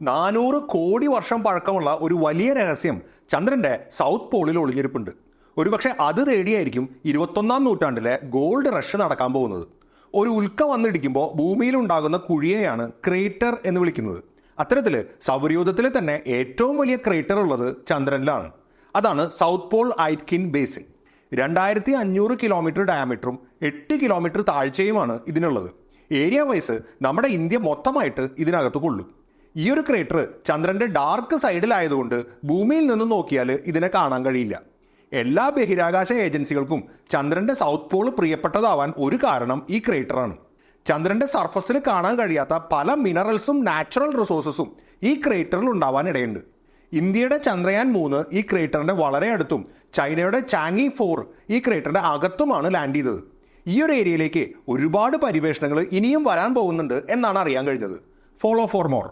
400 കോടി വർഷം പഴക്കമുള്ള ഒരു വലിയ രഹസ്യം ചന്ദ്രന്റെ സൗത്ത് പോളിൽ ഒളിഞ്ഞിരിപ്പുണ്ട്. ഒരുപക്ഷെ അത് തേടിയായിരിക്കും 21ാം നൂറ്റാണ്ടിലെ ഗോൾഡ് റഷ് നടക്കാൻ പോകുന്നത്. ഒരു ഉൽക്ക വന്നിടിക്കുമ്പോൾ ഭൂമിയിൽ ഉണ്ടാകുന്ന കുഴിയെയാണ് ക്രേറ്റർ എന്ന് വിളിക്കുന്നത്. അത്തരത്തിൽ സൗരയൂഥത്തിലെ തന്നെ ഏറ്റവും വലിയ ക്രേറ്റർ ഉള്ളത് ചന്ദ്രനിലാണ്. അതാണ് South Pole Aitken basin. 2500 kilometre ഡയമീറ്ററും 8 കിലോമീറ്റർ താഴ്ചയുമാണ് ഇതിനുള്ളത്. ഏരിയ വൈസ് നമ്മുടെ ഇന്ത്യ മൊത്തമായിട്ട് ഇതിനകത്ത് കൊള്ളും. ഈ ഒരു ക്രേറ്റർ ചന്ദ്രന്റെ ഡാർക്ക് സൈഡിലായതുകൊണ്ട് ഭൂമിയിൽ നിന്ന് നോക്കിയാൽ ഇതിനെ കാണാൻ കഴിയില്ല. എല്ലാ ബഹിരാകാശ ഏജൻസികൾക്കും ചന്ദ്രന്റെ സൗത്ത് പോൾ പ്രിയപ്പെട്ടതാവാൻ ഒരു കാരണം ഈ ക്രേറ്ററാണ്. ചന്ദ്രന്റെ സർഫസിൽ കാണാൻ കഴിയാത്ത പല മിനറൽസും നാച്ചുറൽ റിസോഴ്സസും ഈ ക്രേറ്ററിൽ ഉണ്ടാവാൻ ഇടയുണ്ട്. ഇന്ത്യയുടെ ചന്ദ്രയാൻ 3 ഈ ക്രേറ്ററിന്റെ വളരെ അടുത്തും ചൈനയുടെ ചാങ്ങി 4 ഈ ക്രേറ്ററിന്റെ അകത്തുമാണ് ലാൻഡ് ചെയ്തത്. ഈ ഒരു ഏരിയയിലേക്ക് ഒരുപാട് പര്യവേഷണങ്ങൾ ഇനിയും വരാൻ പോകുന്നുണ്ട് എന്നാണ് അറിയാൻ കഴിഞ്ഞത്. Follow for more.